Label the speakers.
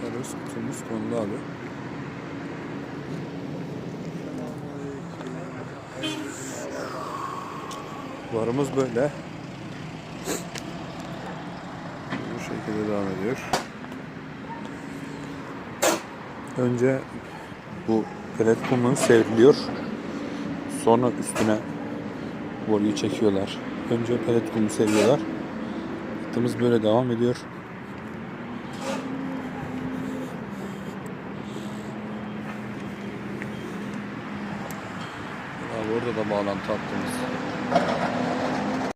Speaker 1: Servis kutumuz konulu abi. Varımız böyle. Bu şekilde devam ediyor. Önce bu pelet kumu sevriliyor. Sonra üstüne boruyu çekiyorlar. Önce pelet kumu seriyorlar. Hattımız böyle devam ediyor. Abi orada da bağlantı hattımız.